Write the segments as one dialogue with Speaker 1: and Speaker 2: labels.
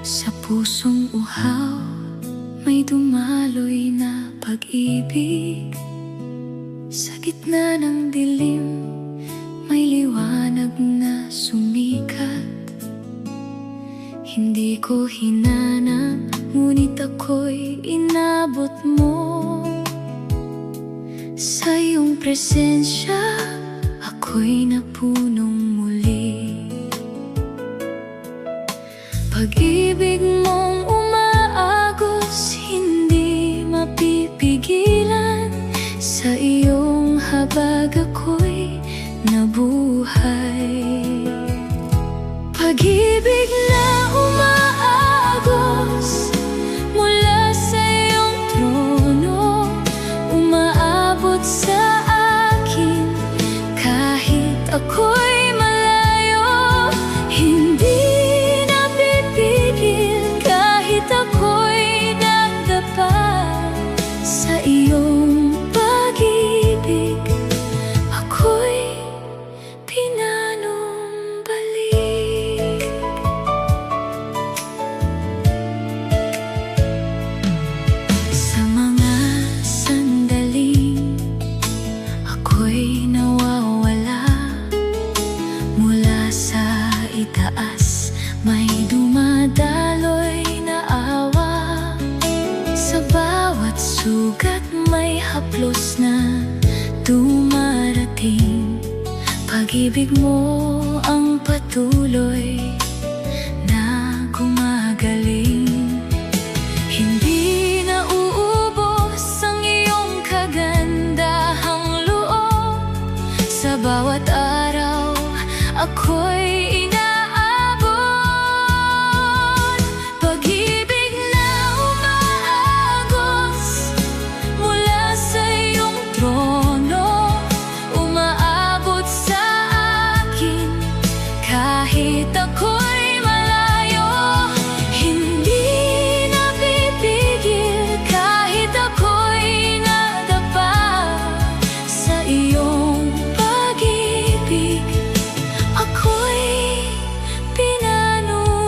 Speaker 1: Sa pusong uhaw, may dumaloy na pag-ibig. Sa gitna ng dilim, may liwanag na sumikat. Hindi ko hinanap, ngunit ako'y inabot mo. Sa iyong presensya, ako'y napunong muli. Pag-ibig mong umaagos, hindi mapipigilan. Sa iyong habag ako'y nabuhay. Pag-ibig na umaagos mula sa iyong trono, umaabot sa akin kahit ako'y malayo. Hindi ako'y nagdapa sa iyong pag-ibig, ako'y pinanumbalik. Sa mga sandaling ako'y nawawala, mula sa itaas may dumadaloy na awa. Sa bawat sugat may haplos na dumarating. Pag-ibig mo ang patuloy na gumagaling. Hindi na uubos ang iyong kagandahang loob. Sa bawat araw ako'y kahit ako'y malayo. Hindi napipigil kahit ako'y nadapa sa iyong pag-ibig, ako'y pinanumbalik.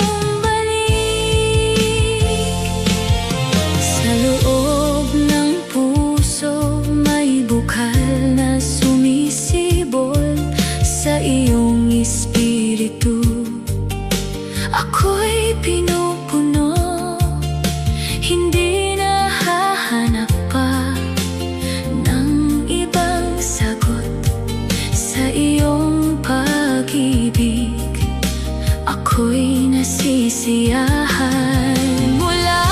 Speaker 1: Sa loob ng puso may bukal na sumisibol. Sa iyong espiritu ako'y pinupuno. Hindi na hahanap pa ng ibang sagot. Sa iyong pag-ibig ako'y nasisiyahan. Mula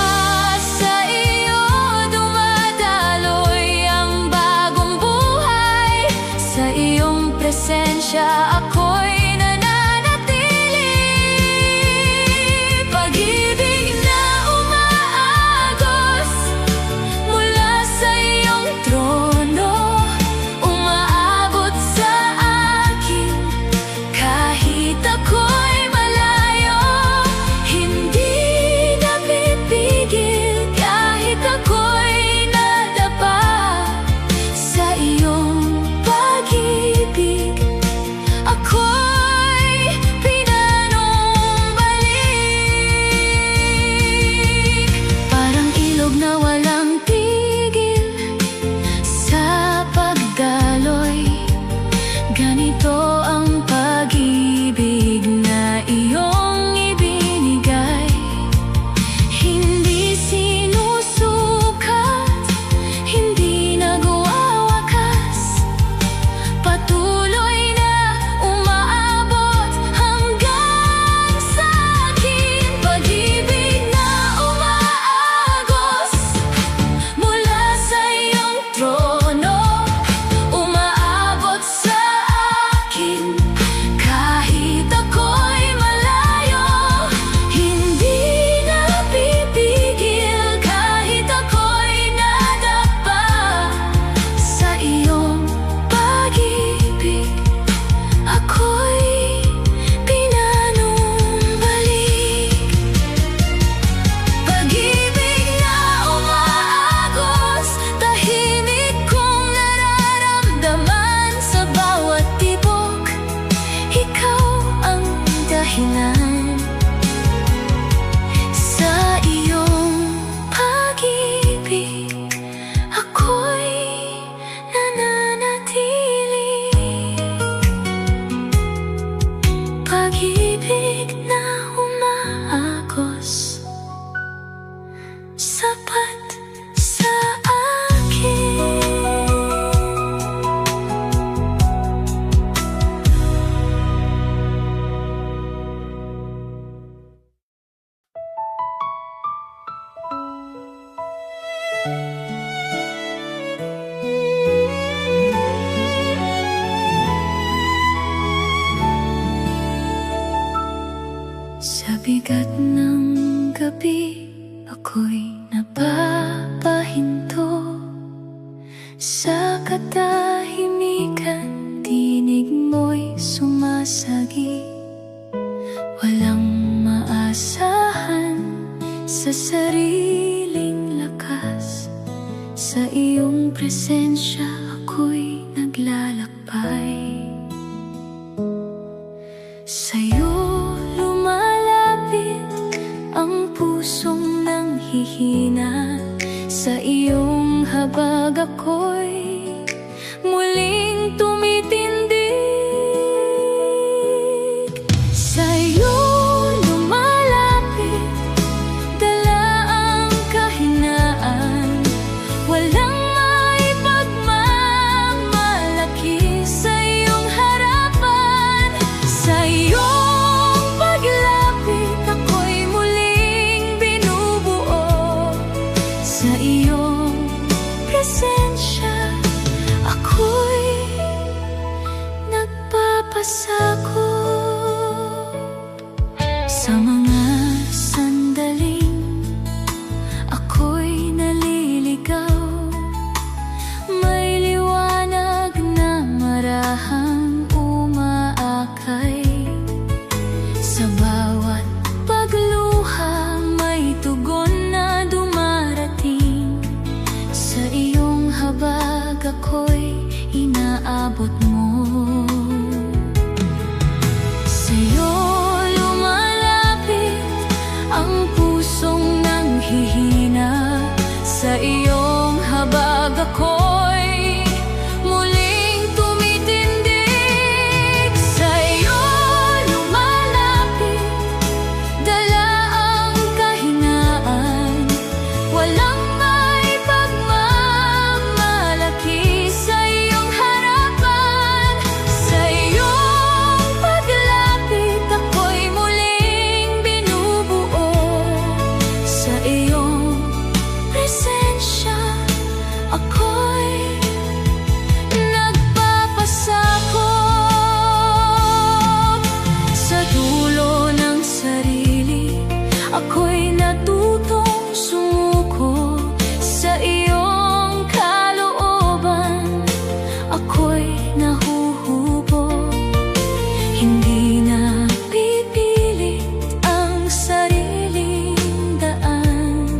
Speaker 1: sa iyo dumadaloy ang bagong buhay. Sa iyong presensya ako'y nananatili. Pag-ibig na umaagos sapat sa akin. Sa bigat ng gabi, ako'y napapahinto. Sa katahimikan, tinig mo'y sumasagi. Walang maasahan sa sariling lakas. Sa iyong presensya, ako'y naglalakbay. Sa'yo ang pusong nanghihina. Sa iyong habag ako'y muling tumitindig. Sa'yo lumalapit, dala ang kahinaan. Walang maipagmamalaki sa iyong harapan. Sa iyong paglapit, ako'y sa iyong presensya, ako'y nagpapasakop. Sa mga sandaling ako'y naliligaw, may liwanag na marahang umaakay. Sa bawat pagluha, may tugon na dumarating. Sa iyong habag ako'y inaabot mo. Sa'yo lumalapit ang pusong nanghihina. Sa iyong habag ako'y muling tumitindig. Sa'yo lumalapit, dala ang kahinaan. Walang maipagmamalaki sa iyong harapan. Sa iyong paglapit, ako'y muling binubuo. Sa iyong presensya, ako'y nagpapasakop. Sa dulo ng sarili, ako'y natutong sumuko. Sa iyong kalooban, ako'y nahuhubog. Hindi na pipilit ang sariling daan.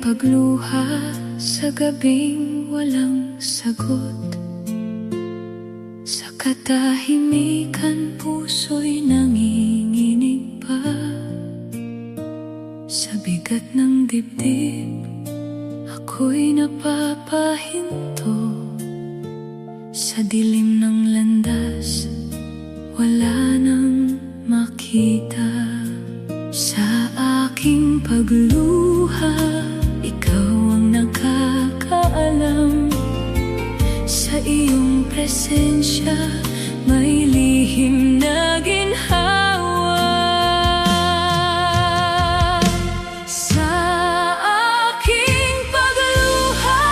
Speaker 1: pagluha sa gabing walang sagot. Sa katahimikan puso'y nanginginig pa. Sa bigat ng dibdib ako'y napapahinto. Sa dilim ng landas wala nang makita. Sa aking pagluha ikaw ang nakakaalam. Sa iyong presensya may lihim na ginhawa. Sa aking pagluha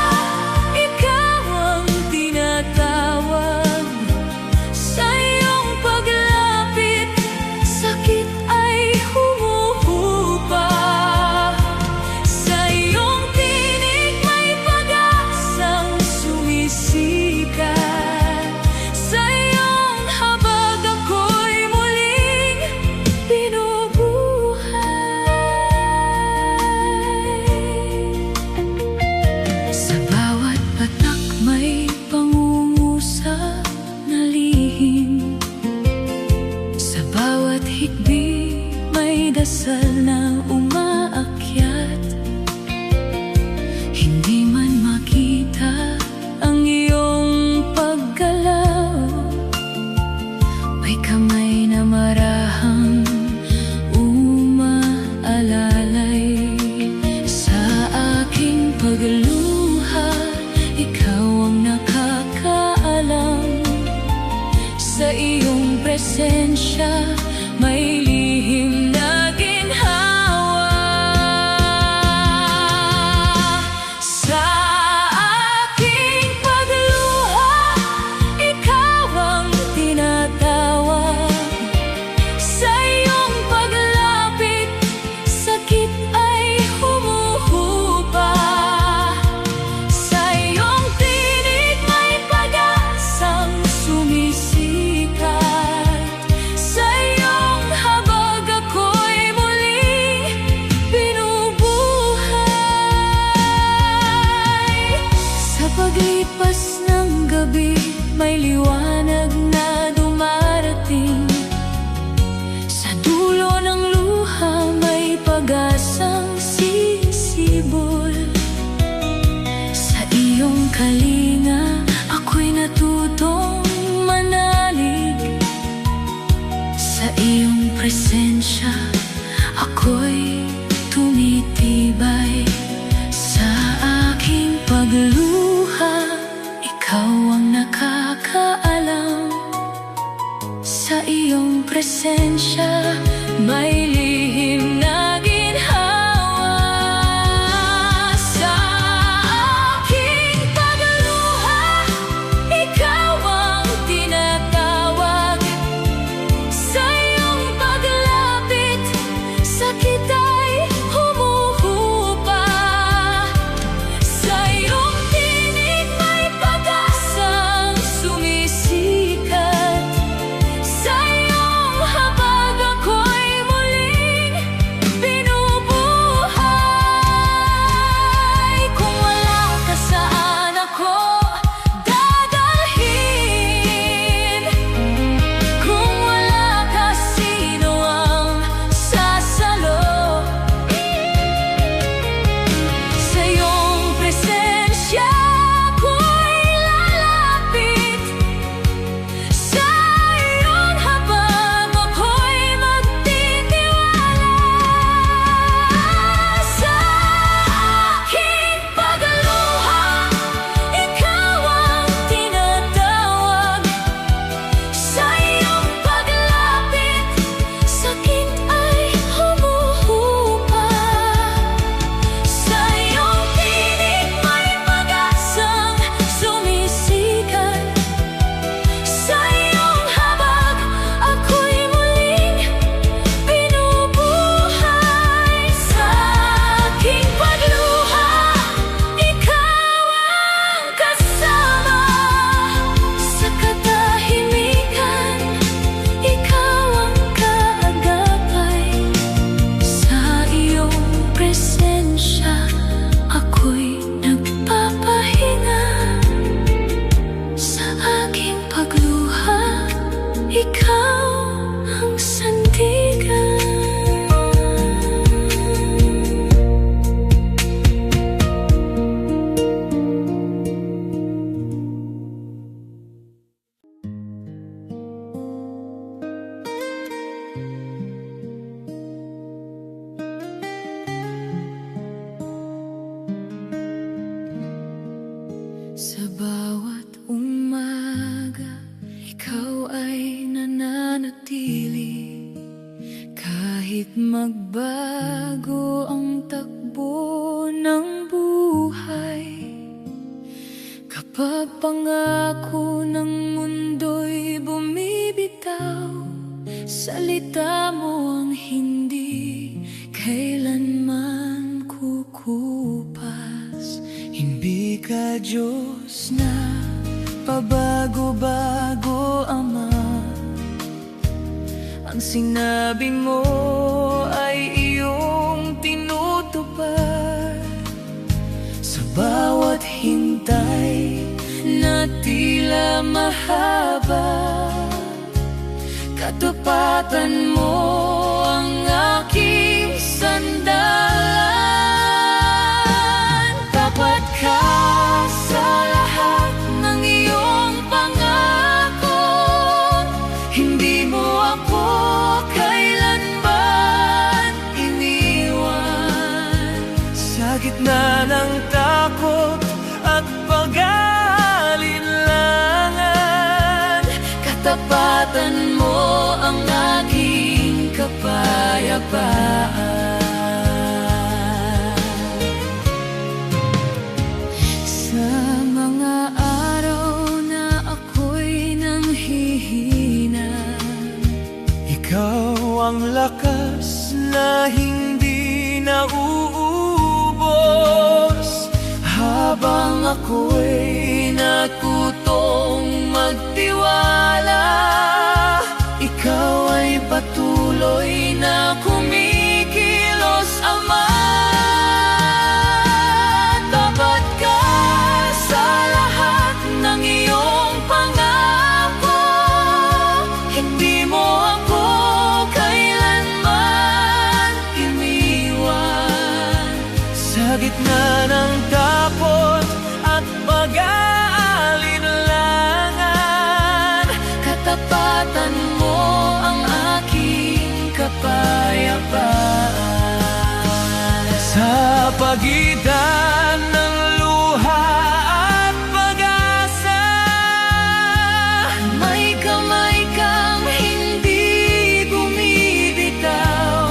Speaker 1: ikaw ang tinatawag. Sa iyong paglapit sakit ay humuhupa. Sa iyong tinig may pag-asang sumisikat. Sa iyong habag ako'y muling binubuhay. Sa bawat patak may pangungusap na lihim. Sa bawat hikbi may dasal na umaakyat. Hindi man makita ang iyong paggalaw, may kamay na marahang umaalalay. Sa aking pagluha ikaw ang nakakaalam. Sa iyong presensya may lihim na ginhawa. Sa aking pagluha ikaw ang tinatawag. Sa iyong paglapit sakit ay humuhupa. Sa iyong tinig may pag-asang sumisikat. Sa iyong habag ako'y muling binubuhay. Sa paglipas ng gabi may liwanag na dumarating. Sa dulo ng luha may pag-asang sisibol. Sa iyong kalinga ako'y natutong manalig. Sa iyong presensya ako'y tumitibay. Sa aking pagluha ikaw ang nakakaalam. Sa iyong presensya may lihim na ginhawa. Sa aking pagluha ikaw ang tinatawag. Sa iyong paglapit sakit ay humuhupa. Sa iyong tinig may pag-asang sumisikat. Sa iyong habag ako'y muling manatili kahit magbago ang takbo ng buhay. Kapag pangako ng mundo'y bumibitaw, salita mo ang hindi kailanman kukupas. Hindi ka Diyos na pabago-bago, Ama. Ang sinabi mo ay iyong tinutupad. Sa bawat hintay na tila mahaba, katapatan mo ang aking sandalan. Tapat ka sa lahat ng iyong pangako, hindi mo ako kailanman iniwan. Sa gitna ng takot at pag-aalinlangan, katapatan mo ang aking kapayapaan. Sa mga araw na ako'y nanghihina, ikaw ang lakas na hindi nauubos. Habang ako'y natutong magtiwala, ikaw ay patuloy na kumikilos, Ama. Tapat ka sa lahat ng iyong pangako, hindi mo ako kailanman iniwan. Sa gitna ng takot at pag-aalinlangan, katapatan mo ang aking kapayapaan. Sa pagitan ng luha at pag-asa, may kamay kang hindi bumibitaw.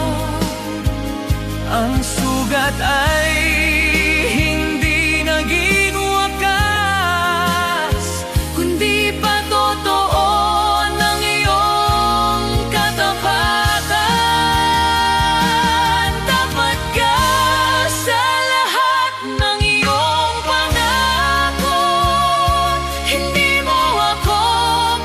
Speaker 1: Ang sugat ay hindi naging wakas, kundi patotoo ng iyong katapatan. Tapat ka sa lahat ng iyong pangako, hindi mo ako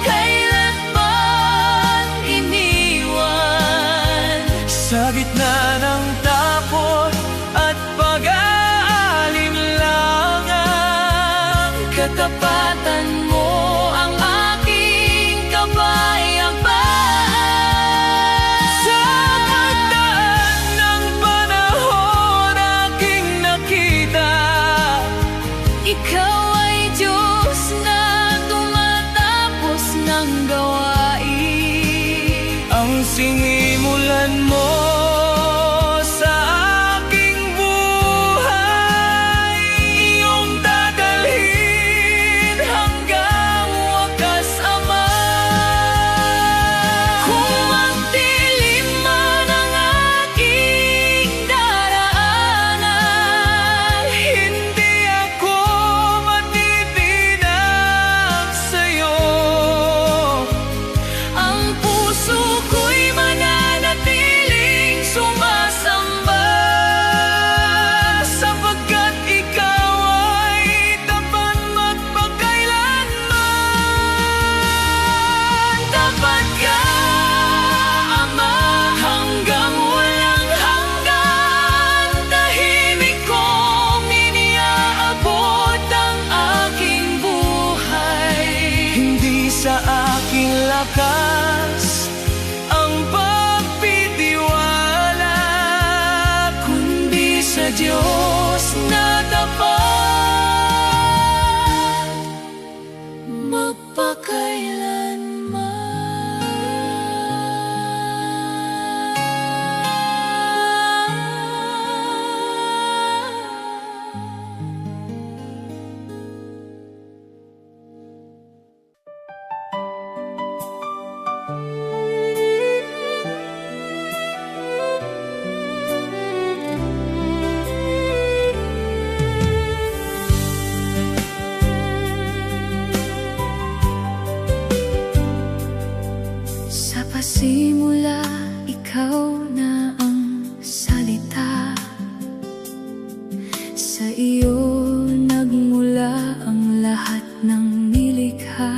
Speaker 1: kailanman iniwan. Sa gitna ng takot at pag-aalinlangan, katapatan mo ang aking kapayapaan. Sa pagdaan ng panahon aking nakita, ikaw ay Diyos na tumatapos ng gawain. Ang sinimulan mo sa aking buhay, iyong dadalhin hanggang wakas, Ama. Kung magdilim man ang aking daraanan, hindi ako matitinag sa'yo. Ang puso ko'y mananatili simula, ikaw na ang salita. Sa iyo nagmula ang lahat ng nilikha.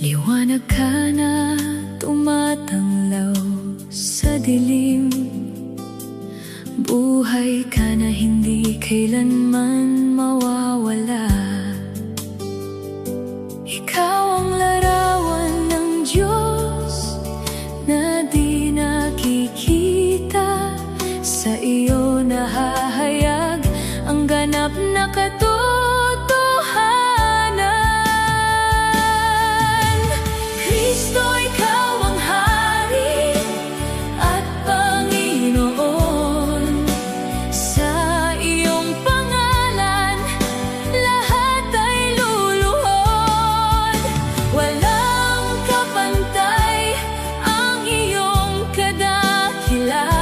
Speaker 1: Liwanag ka na tumatanglaw sa dilim. Buhay ka na hindi kailanman mawawala. Ikaw ang larawan ng Diyos na di nakikita. Sa iyo nahahayag ang ganap na katotohanan. Kristo, ikaw ang Hari at Panginoon. Sa iyong pangalan, lahat ay luluhod. Walang kapantay ang iyong kadakilaan.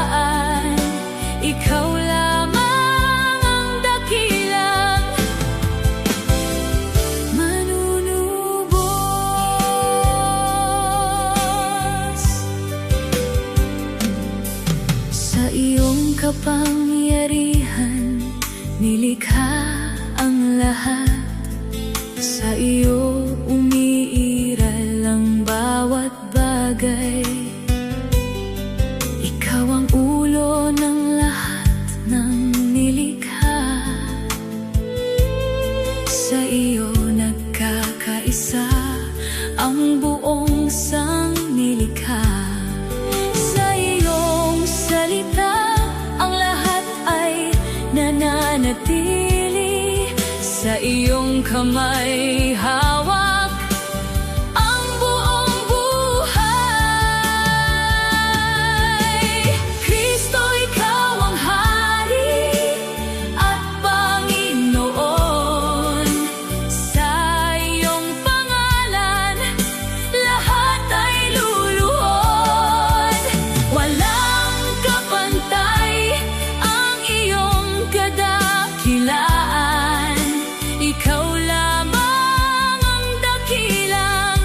Speaker 1: Ikaw lamang ang dakilang manunubos. Sa iyong kapangyarihan, nilikha ang lahat. Sa iyo umiiral ang bawat bagay. Ikaw ang ulo ng lahat ng nilikha. Sa iyo nagkakaisa ang buong sangnilikha. Sa iyong salita ang lahat ay nananatili. Sa iyong kamay hawak ang buong buhay. Kristo, ikaw ang Hari at Panginoon. Sa iyong pangalan, lahat ay luluhod. Walang kapantay ang iyong kadakilaan. Ikaw lamang ang dakilang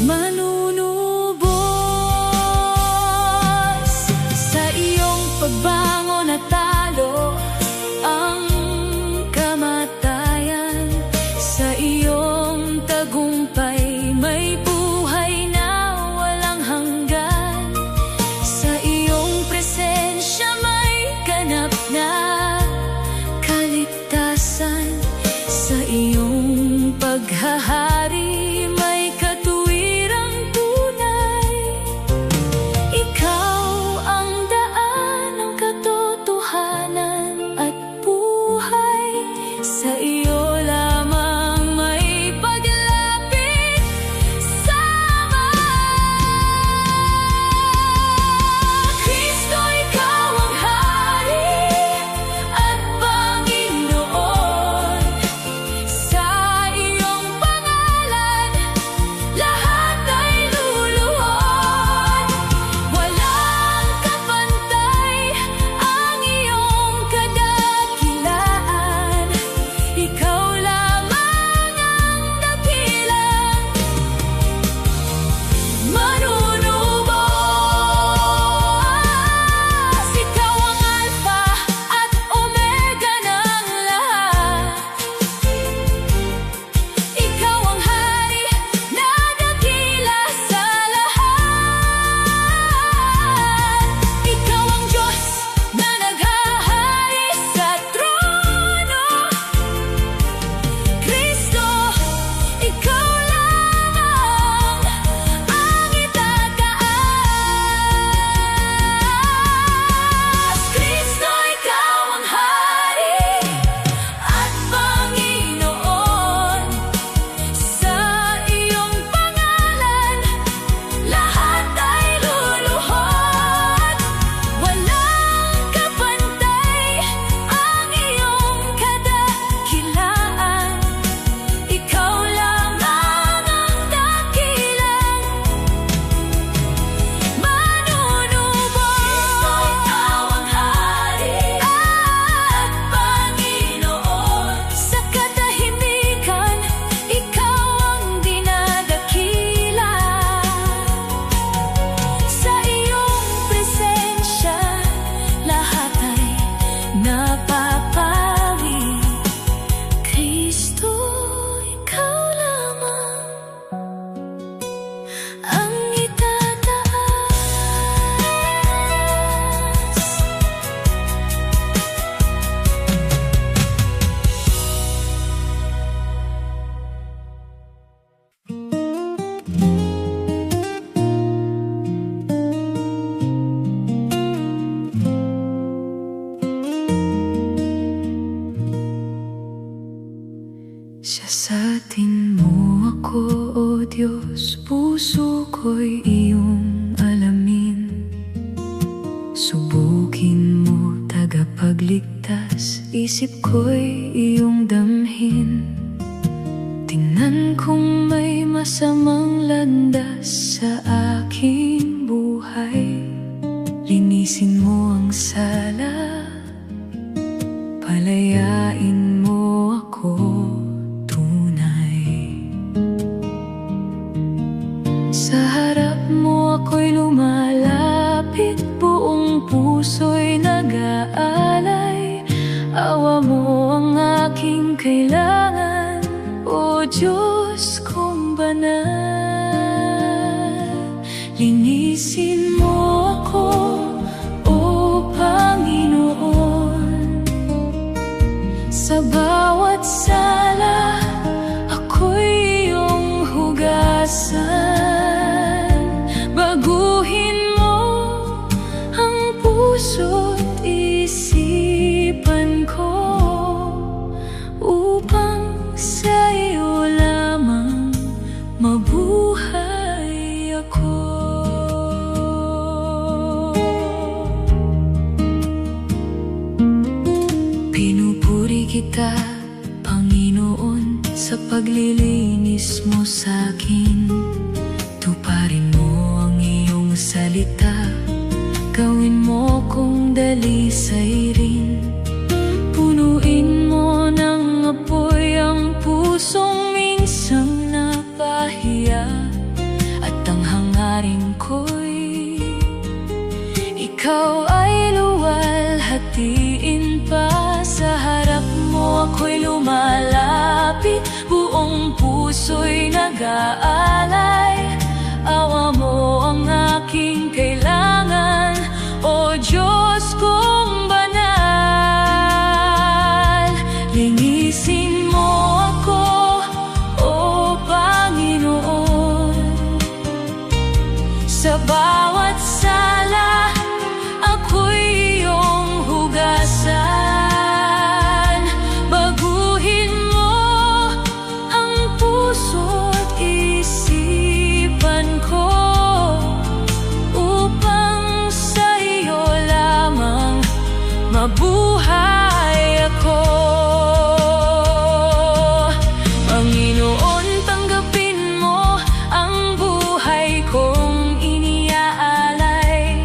Speaker 1: manunubos. Sa iyong pagbangon natalo ang kamatayan. Sa iyong tagumpay may buhay na walang hanggan. Sa iyong presensya may ganap na kaligtasan. Sa iyong paghahari may katuwirang tunay. Diyos, puso ko'y iyong alamin. Subukin mo, tagapagligtas, isip ko'y iyong damhin. Tingnan kung may masamang landas sa aking buhay. Linisin mo ang sala, palayain mo ako tunay. Sa harap mo ako'y lumalapit, buong puso'y nag-aalay. Awa mo ang aking kailangan, o Diyos kong banal. Linisin mo ako, o Panginoon. Sa bawat sala, ako'y iyong hugasan. Baguhin mo ang puso't isipan ko, upang sa iyo lamang mabuhay ako. Pinupuri kita, Panginoon, sa paglilinis mo sa'kin. Tuparin mo ang iyong salita, gawin mo kong dalisay rin. Punuin mo ng apoy ang pusong minsang napahiya, at ang hangarin ko'y ikaw ay luwalhatiin pa. Sa harap mo ako'y lumalapit, buong puso'y nag-aalay. Awa mo ang aking kailangan, o Diyos kong banal. Linisin mo ako, o Panginoon. Sa bawat sala, ako'y iyong hugasan. Baguhin mo ang puso't isipan ko, upang sa iyo lamang mabuhay ako. Panginoon, tanggapin mo ang buhay kong iniaalay.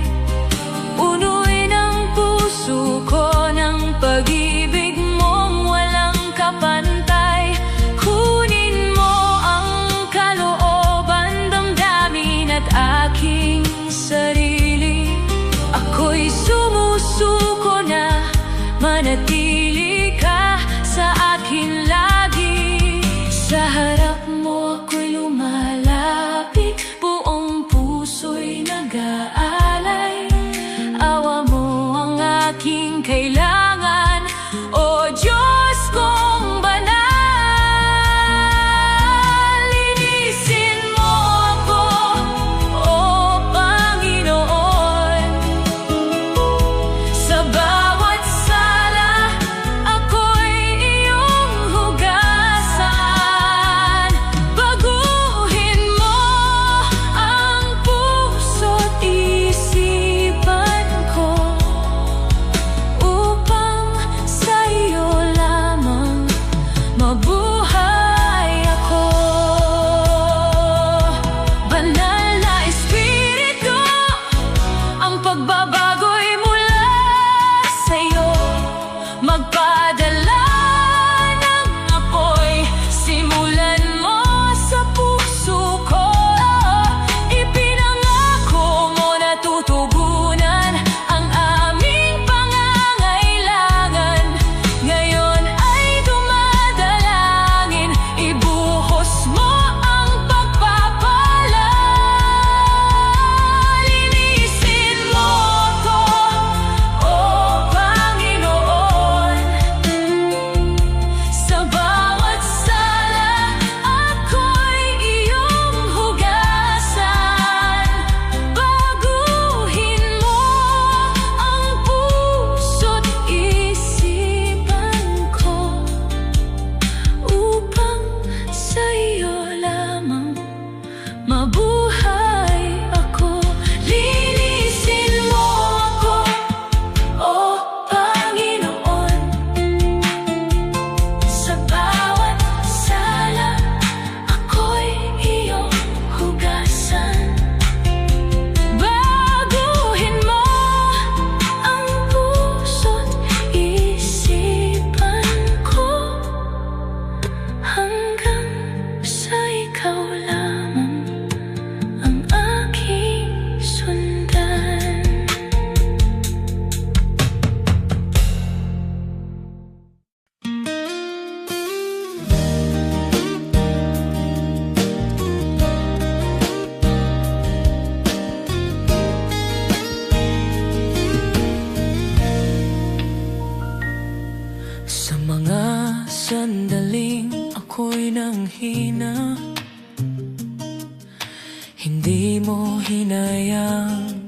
Speaker 2: Hindi mo hinayang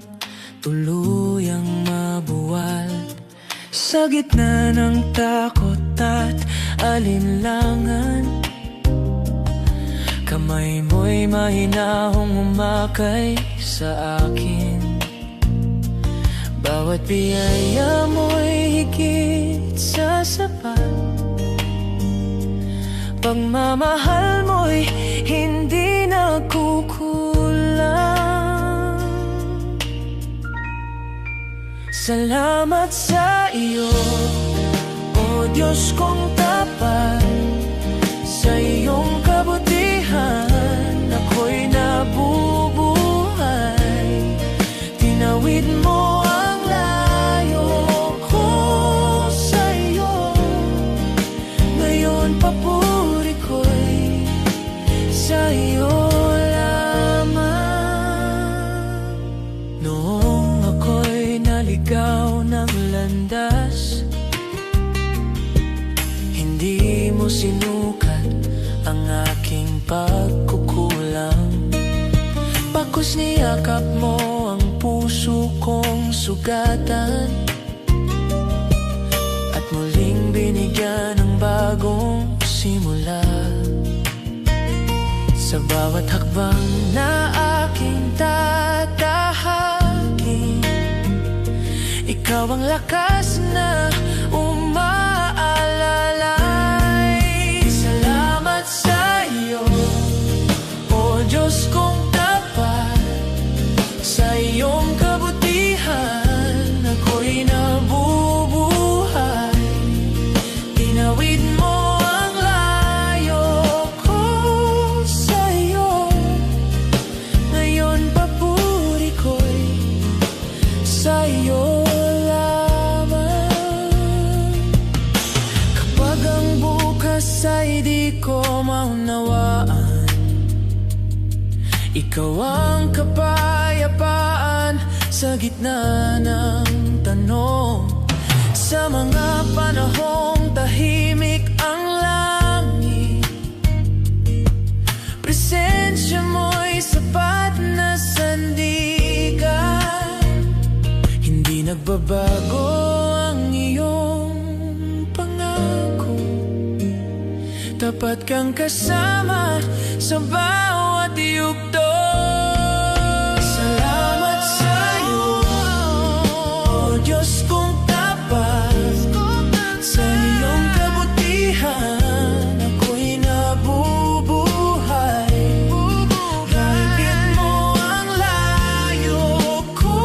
Speaker 2: tuluyang mabuwal sa gitna ng takot at alinlangan. Kamay mo'y mahinahong umakay sa akin. Bawat biyaya mo'y higit sa sapat. Pagmamahal mo'y hindi nagkukulang. Salamat sa iyo, O Diyos kong tapat. Sa iyong kabutihan ako'y nabubuhay. Tinawid mo ang layo ko sa iyo. Ngayon papuri ko'y sa iyo lamang. Noong ako'y naligaw ng landas, hindi mo sinukat ang aking pagkukulang. Bagkus niyakap mo ang puso kong sugatan, at muling binigyan ng bagong simula. Sa bawat hakbang na aking tatahakin, ikaw ang lakas na umaalalay. Salamat sa iyo, O Diyos kong tapat. Sa iyong kabutihan ako'y nabubuhay. Tinawid mo ang layo ko sa iyo. Ngayon papuri ko'y sa iyo lamang. Kapag ang bukas ay di ko maunawaan, ikaw ang kapayapaan sa gitna ng tanong. Sa mga panahong tahimik ang langit, presensya mo'y sapat na sandigan. Hindi nagbabago ang iyong pangako. Tapat kang kasama sa bawat yugto. Salamat sa iyo, O Diyos kong tapat. Sa iyong kabutihan ako'y nabubuhay. Kahit mo ang layo ko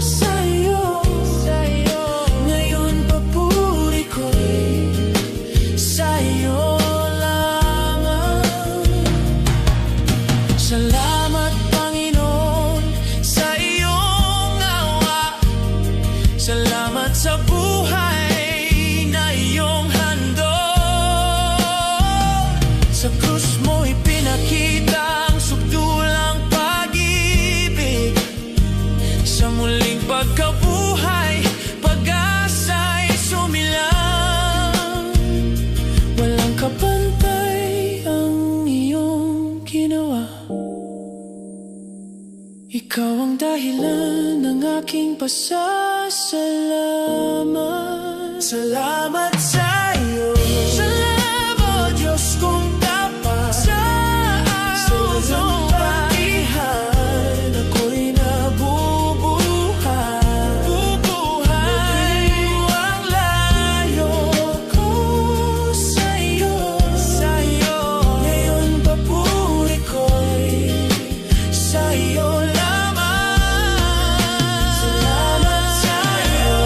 Speaker 2: sa iyo. Ngayon papuri ko'y sa iyo lamang. Salamat Panginoon sa iyong awa. Salamat sa buhay na iyong handog. Sa krus mo'y pinakita ang sukdulang pag-ibig. Sa muling pagkabuhay, pag-asa'y sumilang. Walang kapantay ang iyong ginawa. Ikaw ang dahilan ng aking pasasalamat. Salamat sa iyo, salamat, Diyos kong tapat. Sa iyong kabutihan ako'y nabubuhay. Tinawid mo ang layo ko sa iyo. Ngayon papuri ko'y sa iyo lamang. Salamat sa iyo,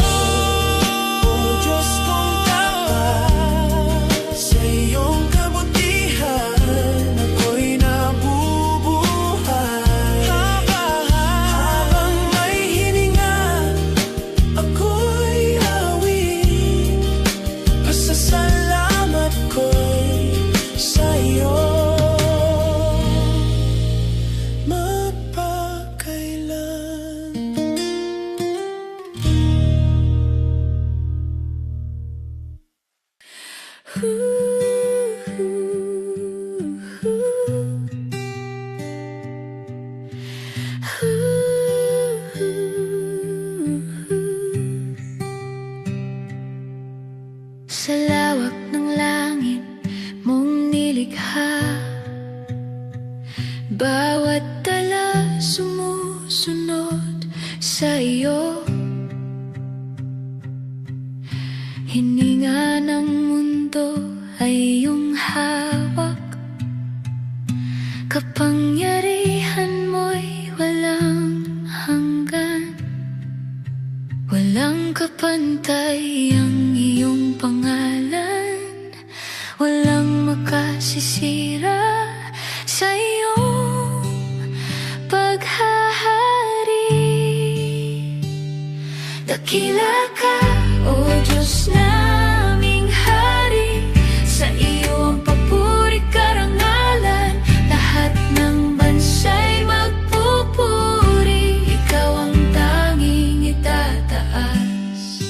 Speaker 2: O Diyos kong tapat.
Speaker 1: Hininga ng mundo ay iyong hawak. Kapangyarihan mo'y walang hanggan. Walang kapantay ang iyong pangalan. Walang makasisira sa iyong paghahari. Dakila ka, O Diyos naming Hari. Sa iyo ang papuri karangalan. Lahat ng bansa'y magpupuri. Ikaw ang tanging itataas.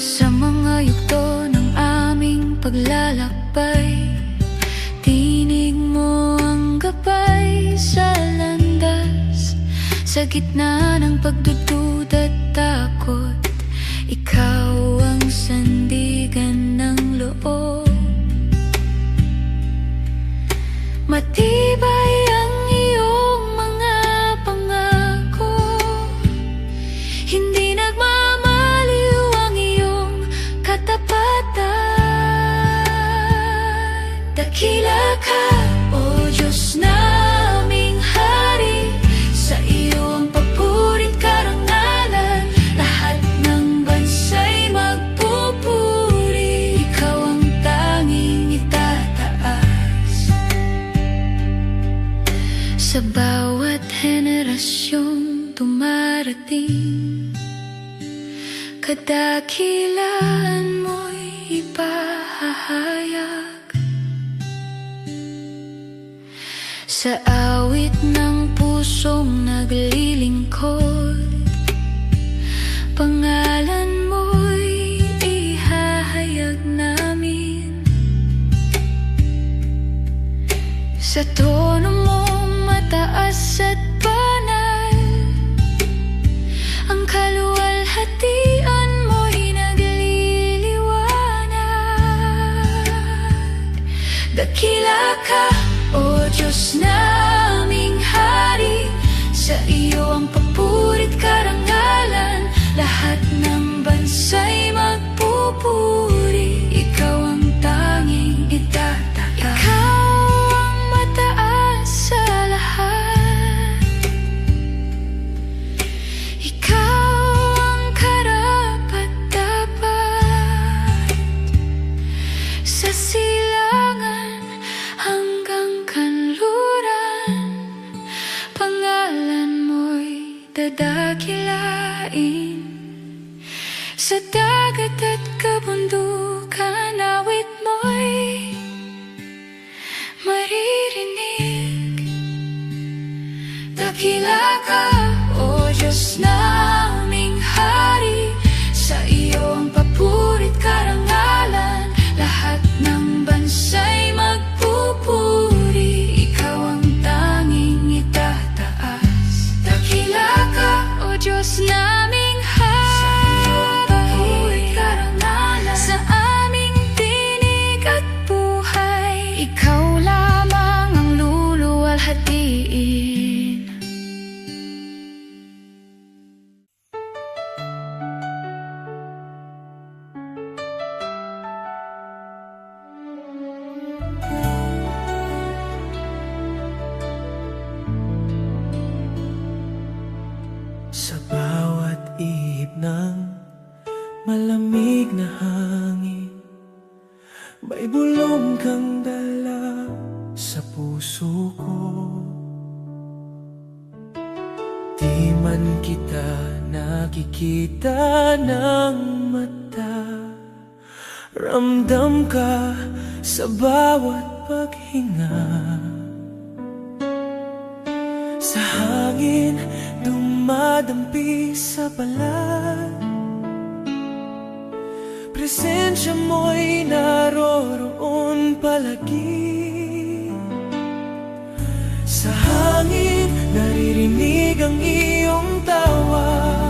Speaker 1: Sa mga yugto ng aming paglalakbay, tinig mo ang gabay sa landas. Sa gitna ng pagdududa at takot, ikaw ang sandigan ng loob. Matibay ang iyong mga pangako. Hindi nagmamaliw ang iyong katapatan. Dakila ka, O Diyos naming Hari. Sa iyo ang papuri't karangalan. Lahat ng bansa'y magpupuri. Ikaw ang tanging itataas. Sa bawat henerasyong dumarating, kadakilaan mo'y ipahahayag. Sa awit ng pusong naglilingkod, pangalan mo'y ihahayag namin. Sa tono mong mataas at banal, ang kaluwalhatian mo'y nagliliwanag. Dakila ka, O Diyos naming Hari. Sa iyo ang papuri't karangalan. Lahat ng bansa'y magpupuri. Ikaw ang tanging itataas. Ikaw ang mataas sa lahat. Ikaw ang karapat-dapat. Sa silangan hanggang kanluran, pangalan mo'y dadakilain. Sa dagat at kabundukan, awit mo'y maririnig. Dakila ka, O Diyos naming Hari. Sa iyo ang papuri't karangalan. Lahat ng bansa'y magpupuri. Ikaw ang tanging itataas. Dakila ka, O Diyos naming Hari. Sa aming tinig at buhay, ikaw lamang ang luluwalhatiin.
Speaker 2: Sa bawat ihip ng malamig na hangin, may bulong kang dala sa puso ko. Di man kita nakikita ng mata, ramdam ka sa bawat paghinga. Sa hangin dumadampi sa balat, presensya mo'y naroroon palagi. Sa hangin naririnig ang iyong tawa.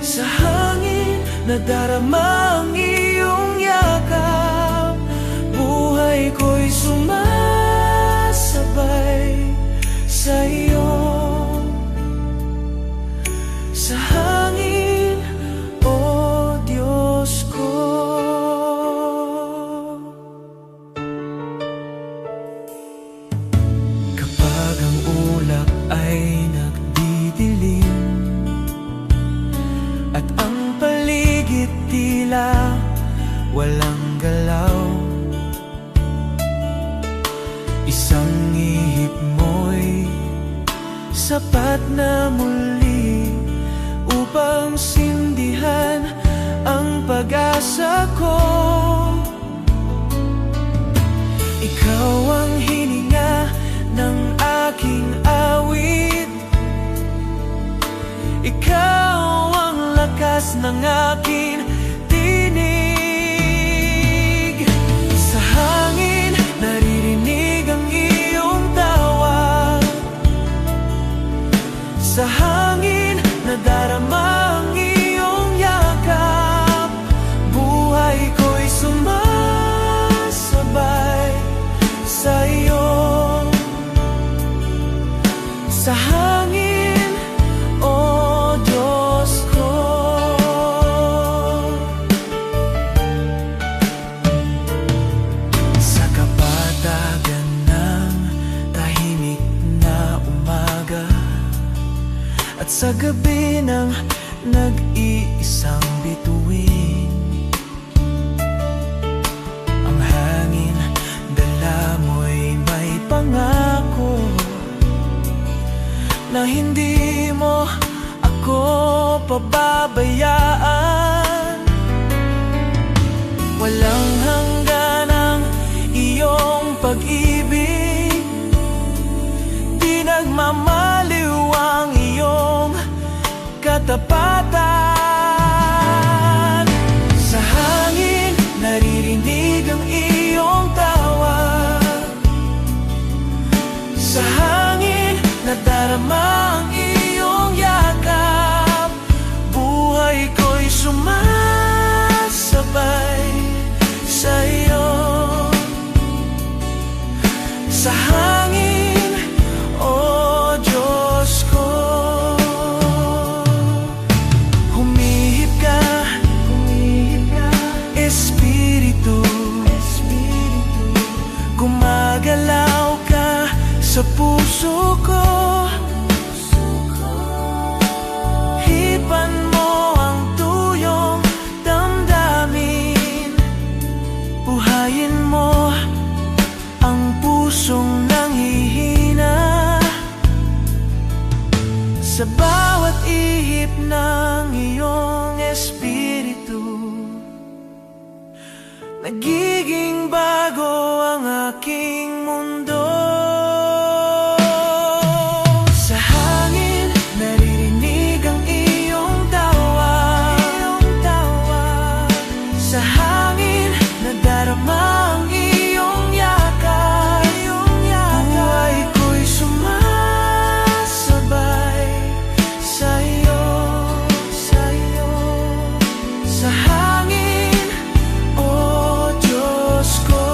Speaker 2: Sa hangin nadarama ang iyong yakap. Buhay ko'y sumasabay sa iyo. Sa hangin walang galaw. Isang ihip mo'y sapat na muli upang sindihan ang pag-asa ko. Ikaw ang hininga ng aking awit, ikaw ang lakas ng aking tinig. Sa hangin naririnig ang iyong tawa, sa hangin nadarama ang iyong yakap. Buhay ko'y sumasabay sa iyo. Sa hangin, o Diyos ko. Sa kapatagan ng tahimik na umaga at sa gabi ng nag-iisang bituin, ang hangin dala mo'y may pangako na hindi mo ako pababayaan. Walang hanggan ang iyong pag-ibig, di nagmamaliw ang iyong katapatan. Sa hangin naririnig ang iyong tawa, sa hangin nadarama ang iyong yakap. Buhay ko'y sumasabay sa iyo. Sa hangin, o Diyos ko. Humihip ka, Espiritu, gumagalaw ka sa puso ko. Hipan mo ang tuyong damdamin, buhayin mo ang pusong nanghihina. Sa bawat ihip ng iyong espiritu, nagiging bago ang aking mundo. Sa hangin naririnig ang iyong tawa, sa hangin nadarama ang iyong yakap. Buhay ko'y sumasabay sa iyo. Sa hangin, o Diyos ko.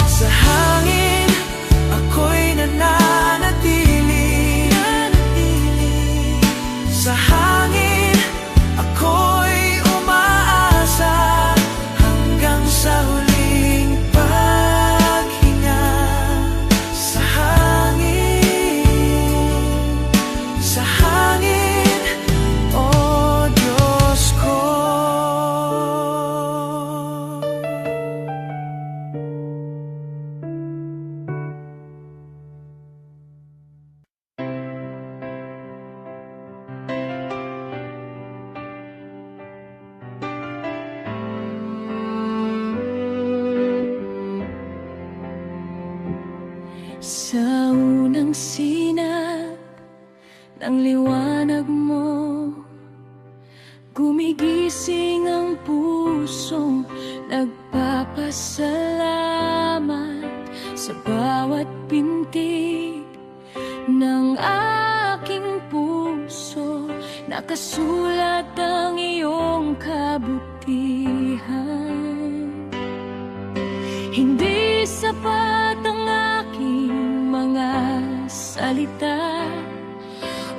Speaker 2: Sa hangin ako'y nananatili, sa hangin ako'y umaasa hanggang sa huling paghinga. Sa hangin, o Diyos ko.
Speaker 1: Sa unang sinag ng liwanag mo, gumigising ang pusong nagpapasalamat. Sa bawat pintig ng aking puso, nakasulat ang iyong kabutihan. Hindi sapat ang aking mga salita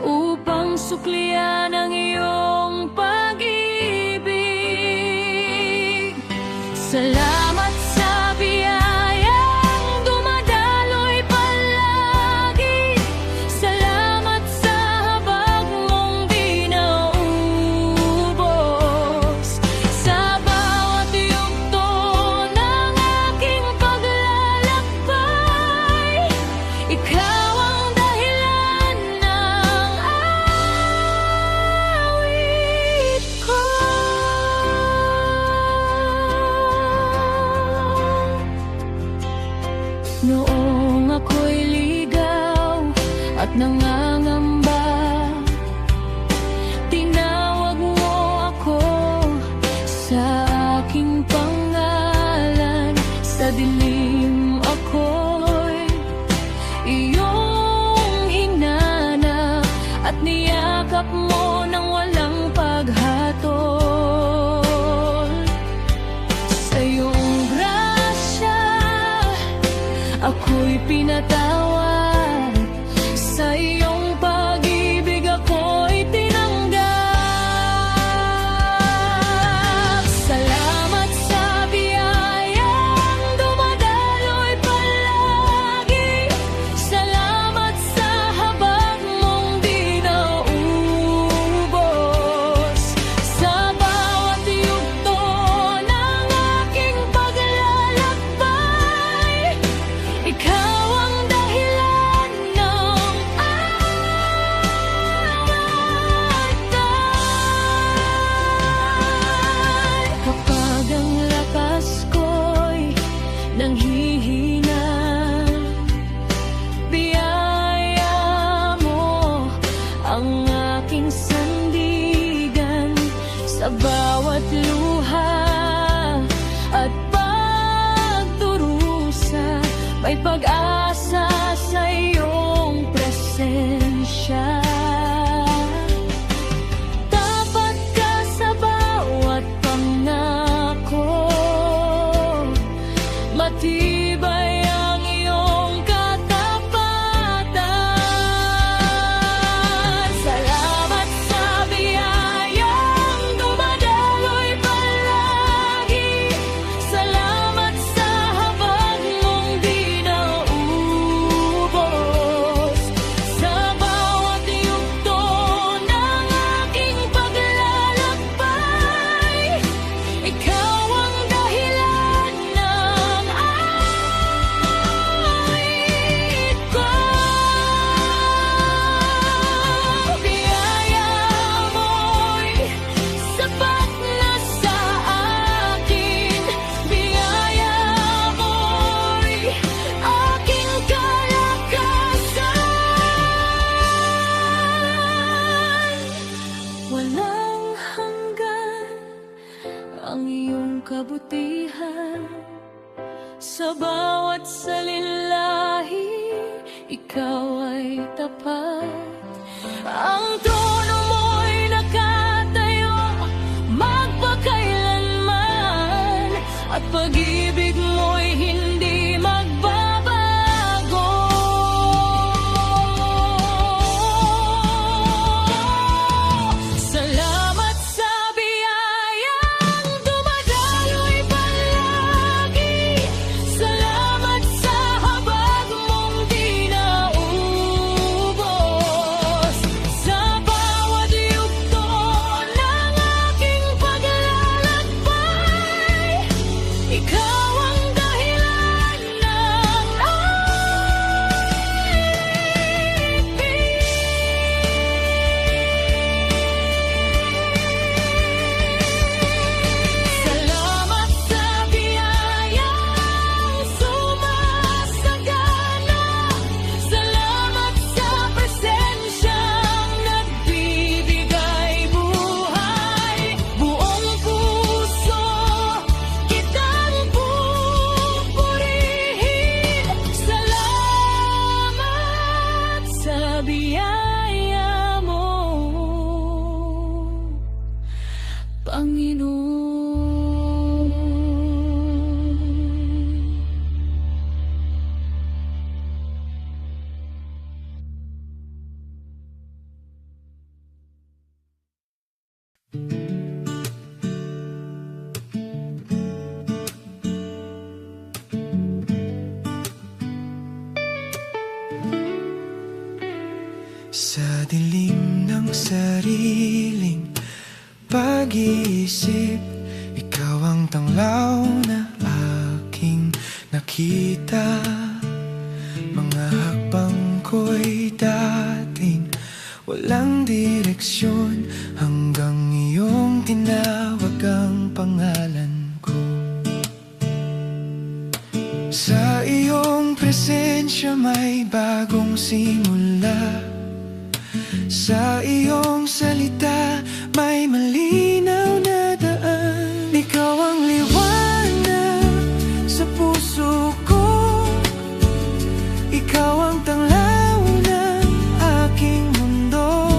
Speaker 1: upang suklian ang iyong pag-ibig. Salamat sa biyayang dumadaloy palagi. Salamat sa habag mong di naubos. Noong ako'y ligaw at nangangamba, tinawag mo ako sa aking pangalan. Sa dilim ako'y iyong hinanap at niyakap mo nang walang paghatol. Sa iyong grasya ako'y pinatawad, sa iyong pag-ibig ako'y tinanggap. Salamat sa biyayang dumadaloy palagi, salamat sa habag mong di naubos. Sa bawat yugto ng aking paglalakbay, ikaw ang dahilan ng alatay. Kapag ang lakas ko'y nanghihina, biyaya mo ang aking sandigan. Sa bawat luha at pagdurusa, may pag-asa sa iyong presensya. Tapat ka sa bawat pangako, matibay ang iyong katapatan. Salamat sa biyayang dumadaloy palagi, salamat sa habag mong di naubos. Sa bawat yugto ng aking paglalakbay, ikaw ang dahilan ng awit ko. Biyaya mo'y sapat na sa akin, biyaya mo'y aking kalakasan. Walang hanggan ang iyong kabutihan, sa bawat salinlahi ikaw ay tapat. Ang trono mo'y nakatayo magpakailanman, at pag-ibig mo'y hindi magbabago. Salamat sa biyayang dumadaloy palagi, salamat sa habag mong di naubos. Sa bawat yugto ng aking paglalakbay, ikaw ang dahilan ng salamat sa biyayang sumasagana, salamat sa presensyang nagbibigay buhay. Buong puso kitang pupurihin, salamat sa biyaya mo, Panginoon.
Speaker 2: Sa dilim ng sariling pag-iisip, ikaw ang tanglaw na aking nakita. Mga hakbang ko'y dating walang direksyon, hanggang iyong tinawag ang pangalan ko. Sa iyong presensya may bagong simula. Sa iyong salita may malinaw na daan. Ikaw ang liwanag sa puso ko, ikaw ang tanglaw ng aking mundo.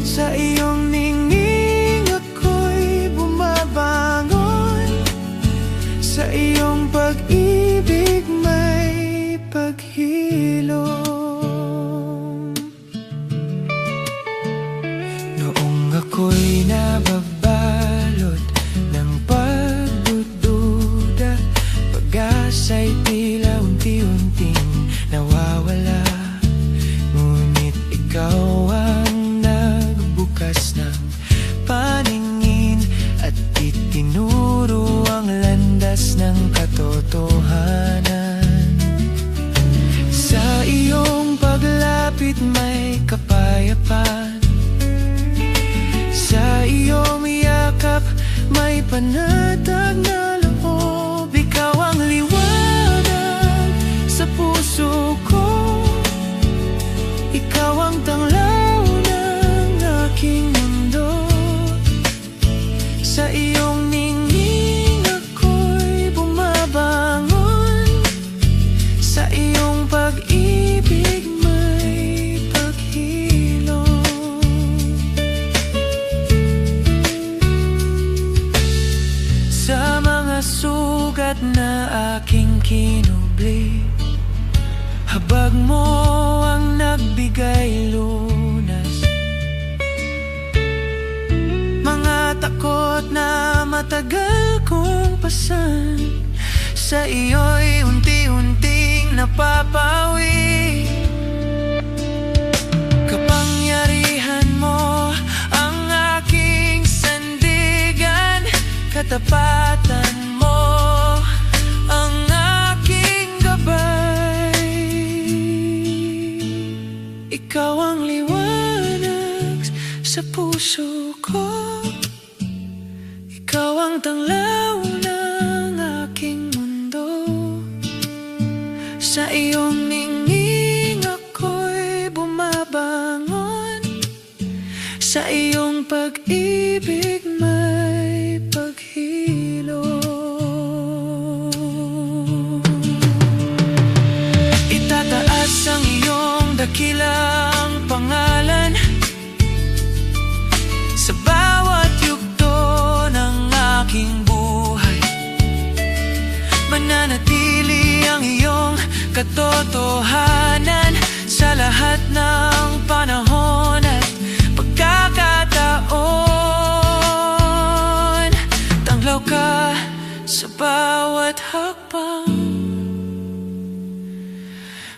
Speaker 2: Sa iyong ningning ako'y bumabangon, sa iyong pag-ibig may paghilom. Ako'y nababalot ng pagdududa, pag-asa'y tila unti-unting nawawala. Ngunit ikaw ang nagbukas ng paningin at itinuro ang landas ng katotohanan. Sa iyong paglapit may kapayapaan, sa iyong yakap may panatag na loob. Ikaw ang liwanag sa puso ko, ikaw ang tanglaw ng aking mundo. Sa iyong ningning ako'y bumabangon, sa iyong pag-ibig may paghilom. Sa mga sugat na aking kinubli, habag mo ang nagbigay lunas. Mga takot na matagal kong pasan, sa iyo'y unti-unting napapawi. Kapangyarihan mo ang aking sandigan, katapatan mo ang aking gabay. Ikaw ang liwanag sa puso ko, ikaw ang tanglaw ng aking mundo. Sa iyong ningning ako'y bumabangon, sa iyong pag-ibig may paghilom. Itataas ang iyong dakilang pangalan sa bawat yugto ng aking buhay. Mananatili ang iyong katotohanan sa lahat ng panahon at pagkakataon. Tanglaw ka sa bawat hakbang,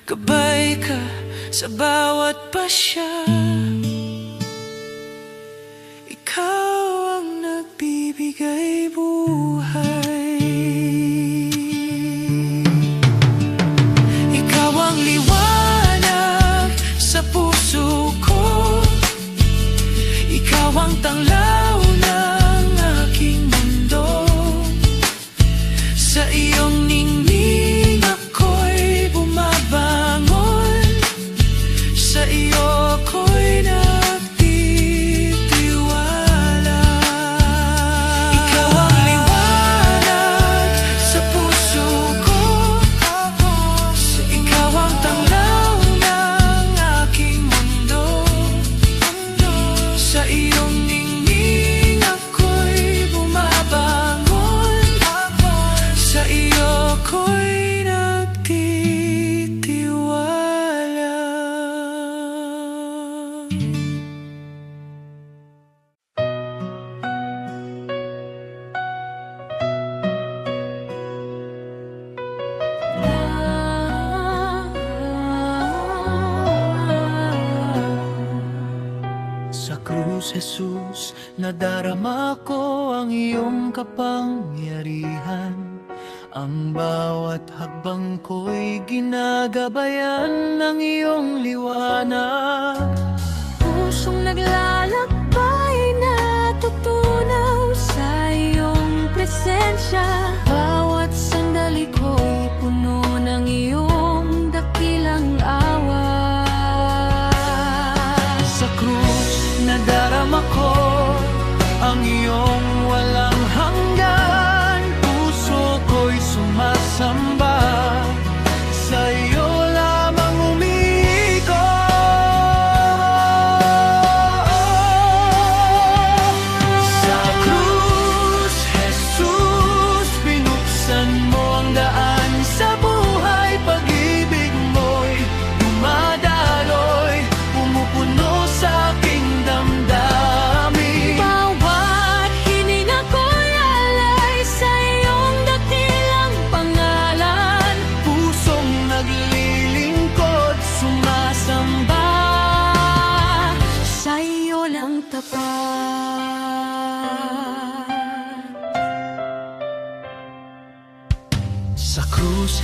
Speaker 2: gabay ka sa bawat pasya. Ikaw ang nagbibigay buhay. Ikaw ang liwanag sa puso ko, ikaw ang tanglaw ng aking mundo. Sa iyong ningning ako'y bumabangon, sa iyo ko'y nagtitiwala. Ikaw ang liwanag sa puso ko, ikaw ang tanglaw ng aking mundo. Sa iyong ningning ako'y bumabangon, sa iyo ko'y nagtitiwala. Sa krus, Jesus, nadarama ko ang iyong kapangyarihan. Ang bawat hakbang ko'y ginagabayan ng iyong liwanag.
Speaker 1: Pusong naglalakbay, natutunaw sa iyong presensya. Bawat sandali ko'y puno ng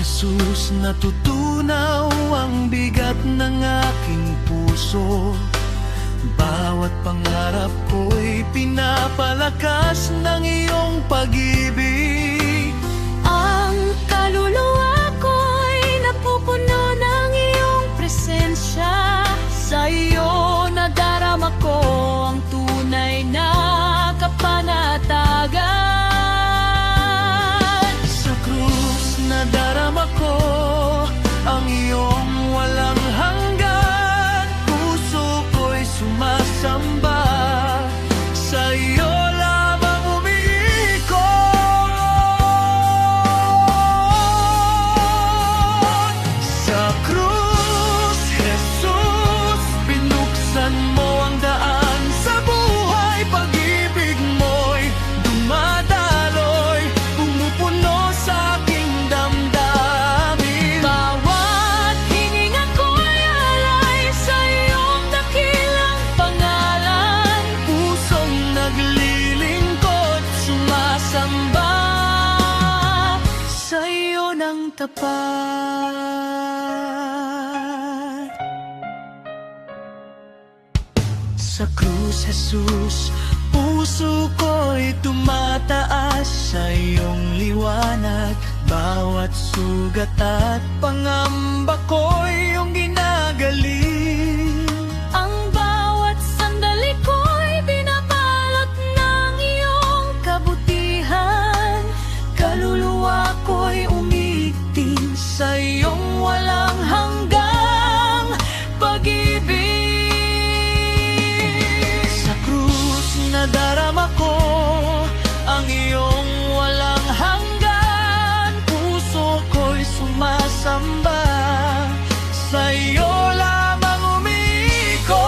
Speaker 2: Jesus, natutunaw ang bigat ng aking puso. Bawat pangarap ko'y pinapalakas ng iyong pag-ibig.
Speaker 1: Ang kaluluwa ko'y napupuno ng iyong presensya. Sa iyo nadarama ko ang tunay na kapanatagan.
Speaker 2: Sa krus nadarama ko ang iyong walang hanggan. Puso ko'y sumasamba, sa iyo lamang umiikot. Sa krus, Jesus, binuksan mo ang daan sa buhay. Pag-ibig mo'y dumadaloy, pumupuno sa aking damdamin.
Speaker 1: Bawat hininga ko'y alay sa iyong dakilang pangalan.
Speaker 2: Pusong naglilingkod, sumasamba, sa iyo ng tapat. Sa krus, Jesus, puso ko'y tumataas sa iyong liwanag. Bawat sugat at pangamba ko'y iyong ginagaling.
Speaker 1: Ang bawat sandali ko'y binapalot ng iyong kabutihan. Kaluluwa ko'y umiigting
Speaker 2: Sa iyong walang hanggang pag-ibig. Sa krus nadarama ko ang iyong walang hanggan. Puso ko'y sumasamba, sa iyo lamang umiikot.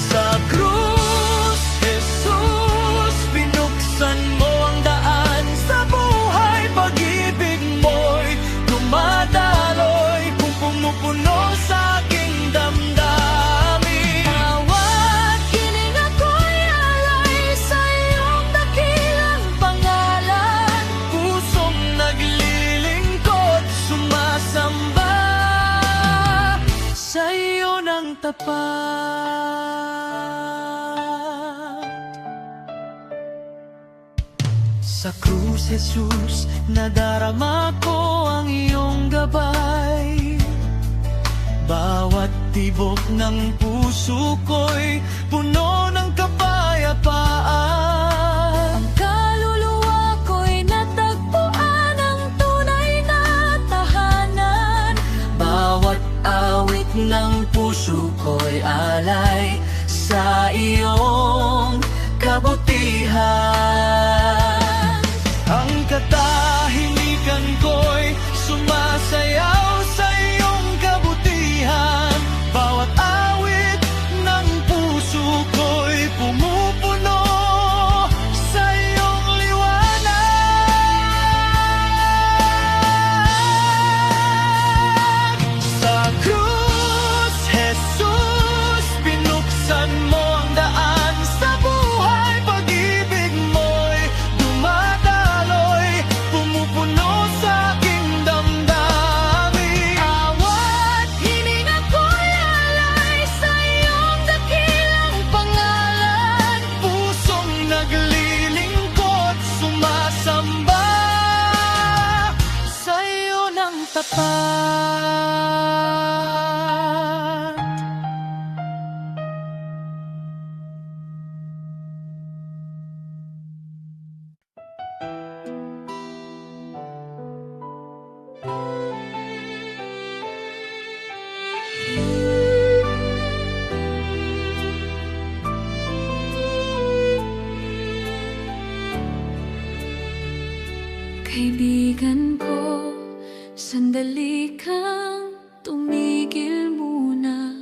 Speaker 2: Sa krus, Jesus, binuksan mo ang daan sa buhay. Pag-ibig mo'y dumadaloy, kung pumupuno sa aking damdamin.
Speaker 1: bawat hininga ko'y alay sa iyong dakilang pangalan.
Speaker 2: Pusong naglilingkod, sumasamba, sa iyo ng tapat. Sa krus, Jesus, nadarama ko ang iyong gabay. Bawat tibok ng puso ko'y puno ng kapayapaan.
Speaker 1: Ang kaluluwa ko'y natagpuan ang tunay na tahanan.
Speaker 2: Bawat awit ng puso ko'y alay sa iyong kabutihan. Ang katahimikan ko'y sumasayaw sa iyong kabutihan. Bawat awit ng puso ko'y pumupuno sa iyong liwanag. Sa krus, Jesus, binuksan mo ang daan sa buhay. Pag-ibig mo'y dumadaloy, pumupuno sa aking damdamin.
Speaker 1: Bawat hininga ko'y alay sa iyong dakilang pangalan.
Speaker 2: Pusong naglilingkod, sumasamba, sa iyo ng tapat.
Speaker 1: Kaibigan ko, sandali kang tumigil muna.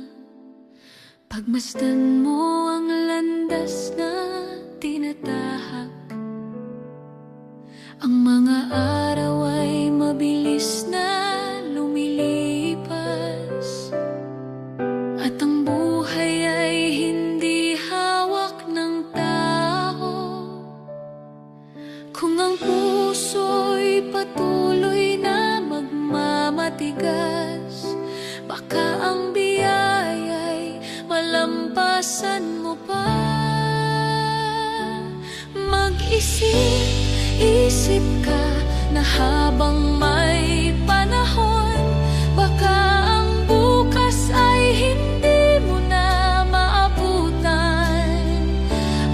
Speaker 1: Pagmasdan mo ang landas na tinatahak. Ang mga araw ay mabilis na lumilipas, at ang buhay ay hindi hawak ng tao. Kung ang puso'y patuloy na magmamatigas, baka ang biyaya'y malampasan mo pa. Mag-isip ka na habang may panahon, baka ang bukas ay hindi mo na maabutan.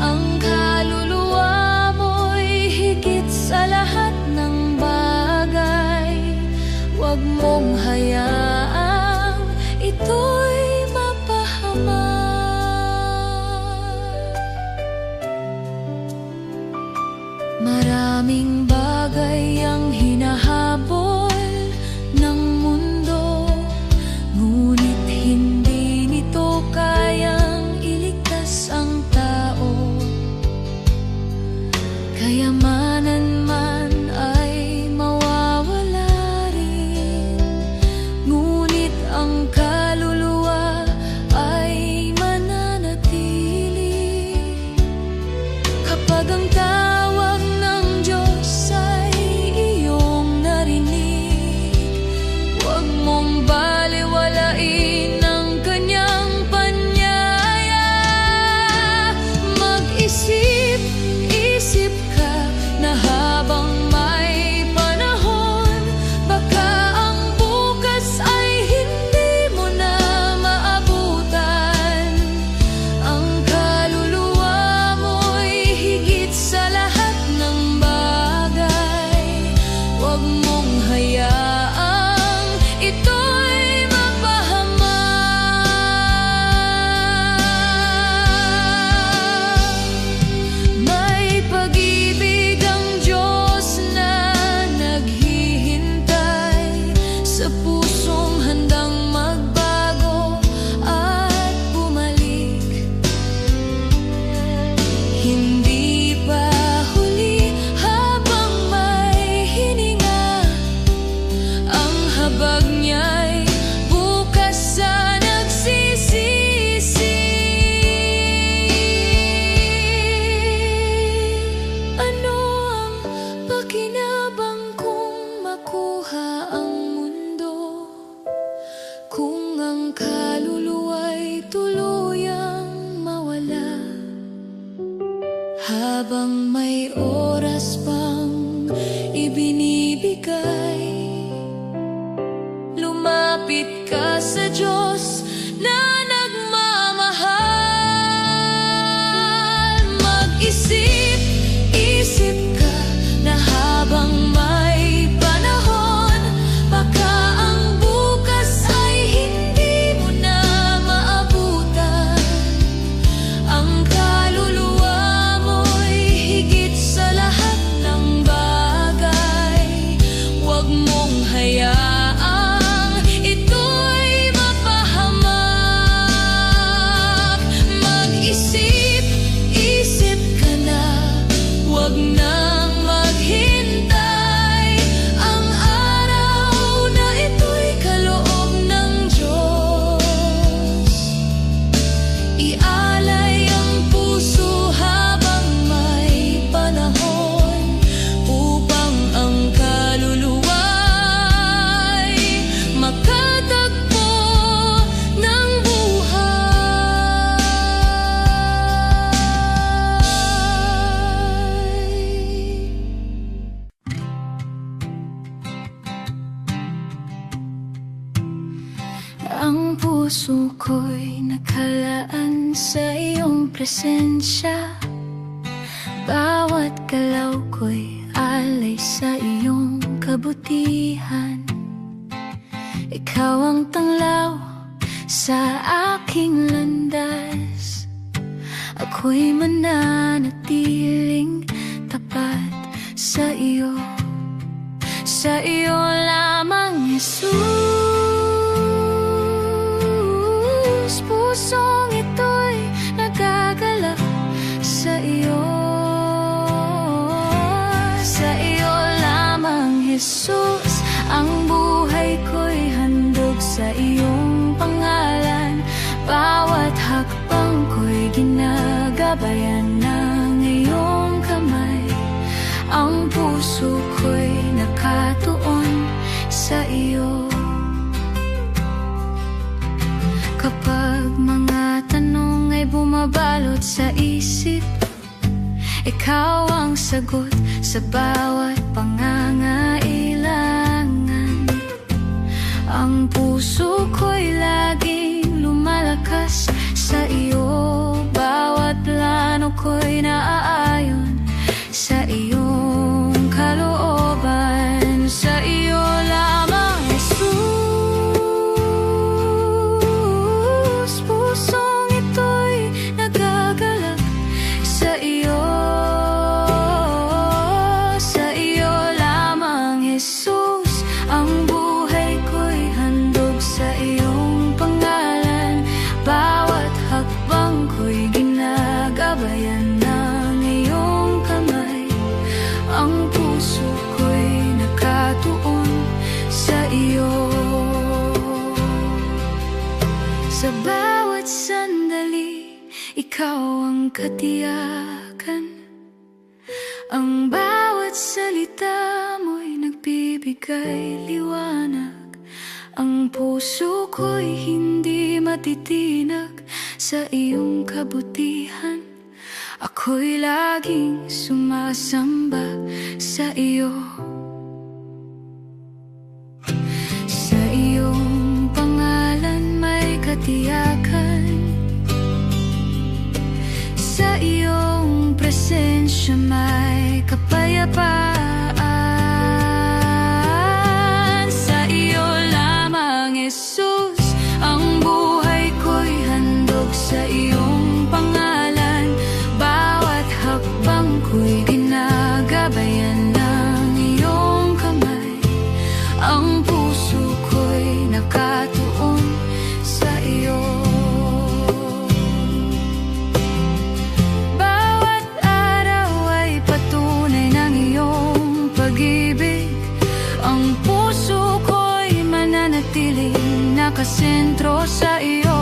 Speaker 1: Ang kaluluwa mo'y higit sa lahat ng bagay. Huwag mong hayaang ito'y mapahamak. Maraming bagay ang hinahabol ng mundo, ngunit hindi nito kayang iligtas ang tao. Kayamanan man ay mawawala rin, ngunit ang kaluluwa ay mananatili. Kapag ang tawag ng Diyos ay iyong narinig, huwag mong baliwalain ang kanyang panyaya. Mag-isip ka na habang may panahon, baka ang bukas ay hindi mo na maabutan. Ang kaluluwa mo'y higit sa lahat ng bagay. Huwag mong hayaang ito'y mapahamak. May pag-ibig ang Diyos na naghihintay sa pusong handang magbago at bumalik. Hindi pa huli habang may hininga, ang habag niya'y bukas sa nagsisisi. Ano ang pakinabang kung makuha ang mundo, kung ang kaluluwa'y tuluyang mawala? Habang may oras pang ibinibigay, lumapit ka sa Diyos na nagmamahal. Mag-isip ka na habang may panahon, baka ang bukas ay hindi mo na maabutan. Ang kaluluwa mo'y higit sa lahat ng bagay. Huwag mong hayaang ito'y mapahamak. Mag-isip ka na, huwag nang maghintay. Ang araw na ito'y kaloob ng Diyos. Ialay ang puso habang may panahon, upang ang kaluluwa'y makatagpo ng buhay. Ang puso ko'y nakalaan sa iyong presensya. Bawat galaw ko'y alay sa iyong kabutihan. Ikaw ang tanglaw sa aking landas. Ako'y mananatiling tapat sa iyo lamang, Jesus. Pusong ito'y nagagalak sa iyo lamang, Jesus. Ang buhay ko'y handog sa iyong pangalan. Bawat hakbang ko'y ginagabayan ng iyong kamay. ang puso ko'y nakatuon sa iyo. Kapag mga tanong ay bumabalot sa isip, ikaw ang sagot sa bawat pangangailangan. Ang puso ko'y laging lumalakas sa iyo. Bawat plano ko'y naaayon sa iyong kalooban. Sa iyo lamang, Jesus. Pusong ito'y nagagalak sa iyo. Sa iyo lamang, Jesus. Ang buhay ko'y handog sa iyong pangalan. Bawat hakbang ko'y ginagabayan ng iyong kamay. Ang puso ko'y nakatuon sa iyo. Sa bawat sandali, ikaw ang katiyakan. Ang bawat salita mo'y nagbibigay liwanag. Ang puso ko'y hindi matitinag sa iyong kabutihan. Ako'y laging sumasamba sa iyo. Sa iyong pangalan may katiyakan. Sa iyong presensya may kapayapaan. Sa iyo lamang, Jesus. Ang buhay ko'y handog sa iyong pangalan. Bawat hakbang ko'y ginagabayan ng iyong kamay. Ang puso ko'y nakatuon sa iyo. Bawat araw ay patunay ng iyong pag-ibig. Ang puso ko'y mananatiling nakasentro sa iyo.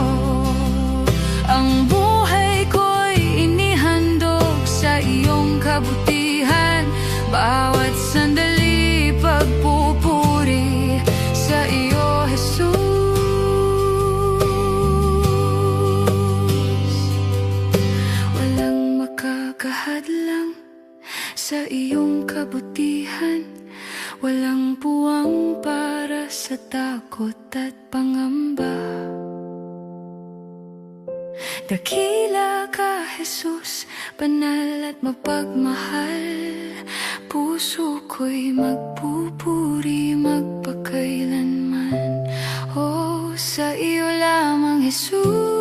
Speaker 1: Ang buhay ko'y inihandog sa iyong kabutihan. Bawat sandali pagpupuri sa iyo, Jesus. Walang makakahadlang sa iyong kabutihan. Walang puwang para sa takot at pangamba. Dakila ka, Jesus, banal at mapagmahal. Puso ko'y magpupuri magpakailanman. Oh, sa iyo lamang, Jesus.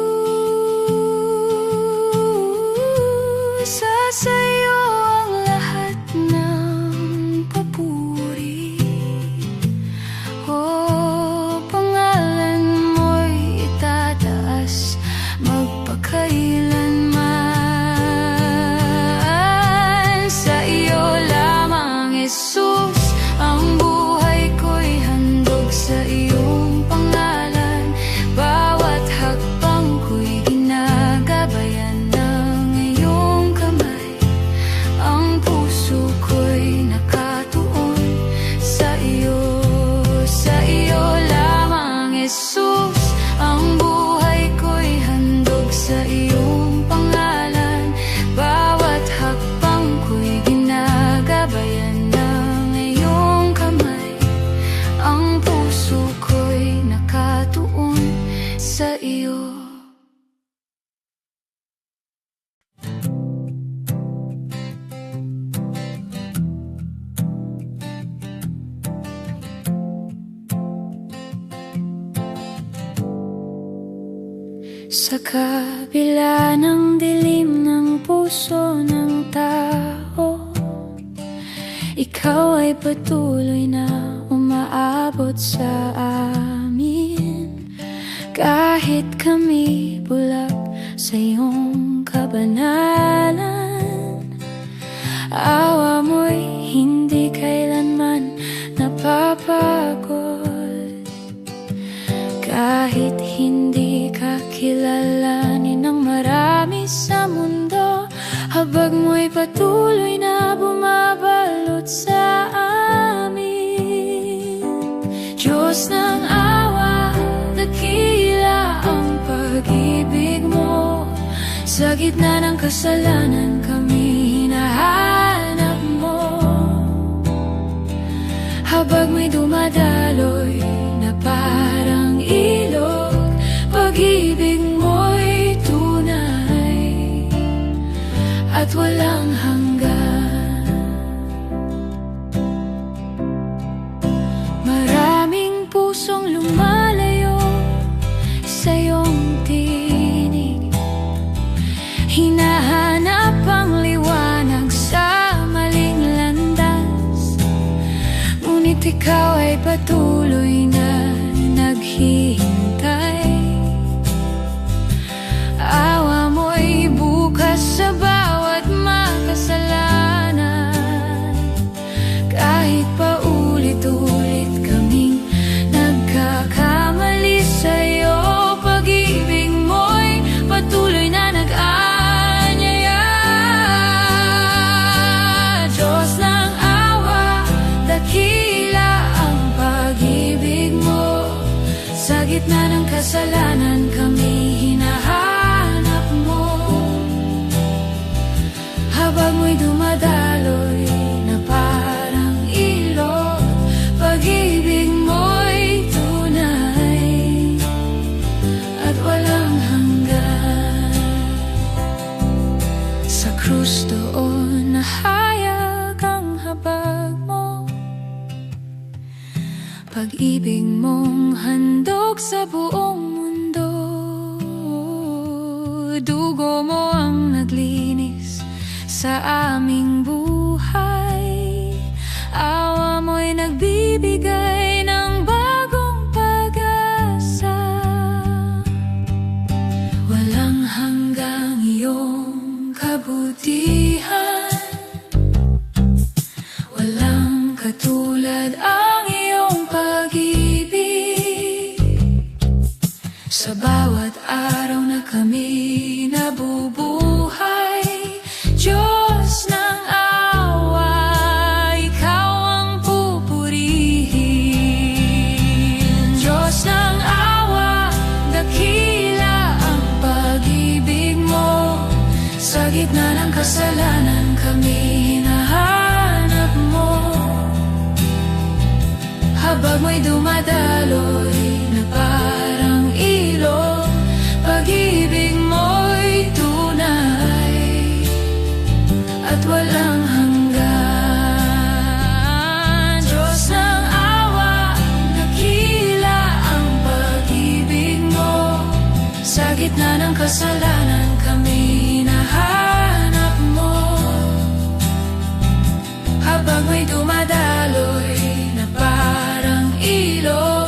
Speaker 1: Sa iyo ang lahat ng papuri. Oh, pangalan mo'y itataas magpakailanman. Sa iyo lamang, Jesus. Ang buhay ko'y handog sa iyong pangalan. Bawat hakbang ko'y ginagabayan ng iyong kamay. Ang puso ko'y nakatuon sa iyo. Sa iyo lamang, Jesus. Ang buhay ko'y handog sa iyong pangalan. Bawat hakbang ko'y ginagabayan ng iyong kamay. Ang puso ko'y nakatuon sa iyo. Sa kabila ng dilim ng puso ng tao, ikaw ay patuloy na umaabot sa amin. Kahit kami bulag sa iyong kabanalan, awa mo'y hindi kailanman napapagod. Kahit hindi ka kilalanin ng marami sa mundo, habag mo'y patuloy na bumabalo Sa gitna ng kasalanan kami hinahanap mo. Habang may dumadaloy na parang ilog, pag-ibig mo'y tunay at walang hanggan. Maraming pusong lumalayo sa iyong tinig, hinahanap ang liwanag sa maling landas. Ngunit ikaw ay patuloy na naghihintay. Awa mo'y bukas sa bawat makasalanan. Kahit paulit-ulit kaming nagkakamali sa'yo, pag-ibig mo'y patuloy na nag-aanyaya. Diyos ng awa, dakila ang pag-ibig mo. Sa gitna ng kasalanan kami hinahanap mo. Habang mo'y dumadaloy na parang ilog, pag-ibig mo'y tunay at walang hanggan. Sa krus doon nahayag ang habag mo, pag-ibig mong handog sa buong mundo. Dugo mo ang naglinis sa aming buhay. Awa mo'y nagbibigay ng bagong pag-asa. Walang hanggang iyong kabutihan, walang katulad ang iyong pag-ibig. Sa bawat araw na kami nabubuhay, Diyos ng awa, ikaw ang pupurihin. Diyos ng awa, dakila ang pag-ibig mo. Sa gitna ng kasalanan kami hinahanap mo. Habang mo'y dumadaloy na parang ilog, pag-ibig mo'y tunay at walang hanggan. Diyos ng awa, dakila ang pag-ibig mo. Sa gitna ng kasalanan kami hinahanap mo. Habang may dumadaloy na parang ilog,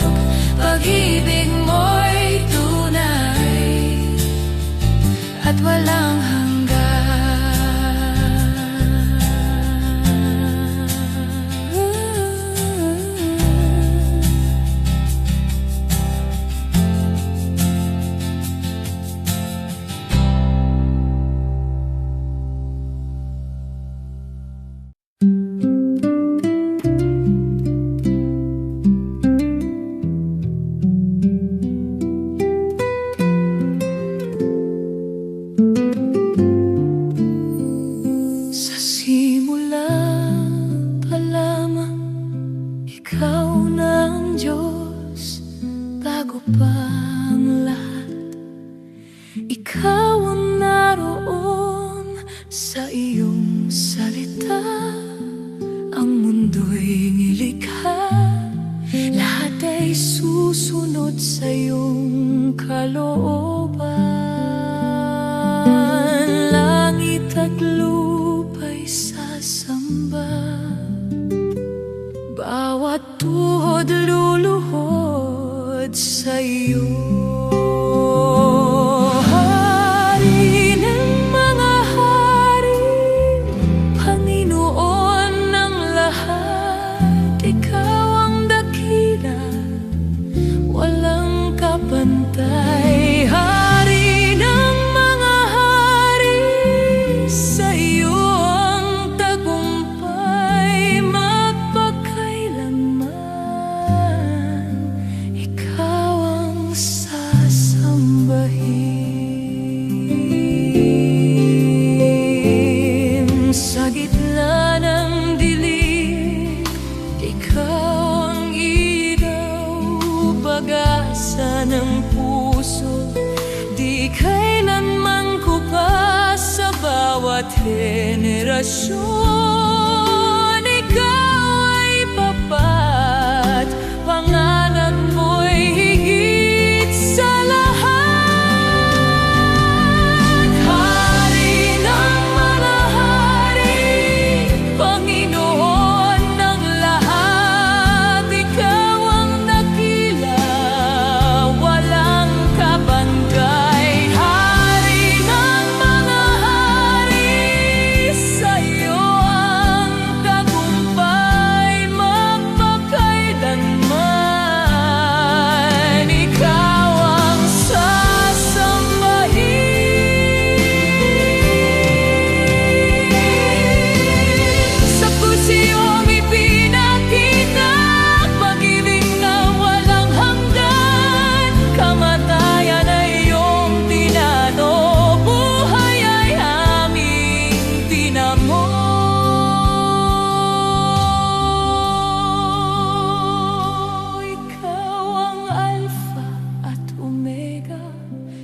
Speaker 1: pag-ibig mo'y tunay at walang hanggan. Sa simula pa lamang, ikaw na ang Diyos. Bago pa ang lahat, ikaw ang naroon. Sa iyong salita ang mundo'y nilikha. Lahat ay susunod sa iyong kalooban. Langit at lupa'y sasamba, bawat tuhod luluhod sa iyo. Hari ng mga hari, Panginoon ng lahat, ikaw ang dakila, walang kapantay. Hari ng mga hari, sa iyo ang tagumpay magpakailanman. Ikaw ang inspirasyon. Ikaw ay papat, pangarap mo'y higit sa lahat. Hari ng mga hari, Panginoon ng lahat, ikaw ang dakila, walang kabangkay. Hari ng mga hari, sa'yo ang tagumpay magpakailanman. Ikaw ang sasambahin. Sa pusiong ipinakita, pag-ibig na walang hanggan. Kamatayan ay iyong tinalo, buhay ay aming tinamo. Ikaw ang Alpha at Omega,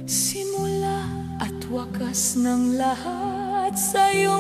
Speaker 1: simula at wakas ng lahat. Sa'yo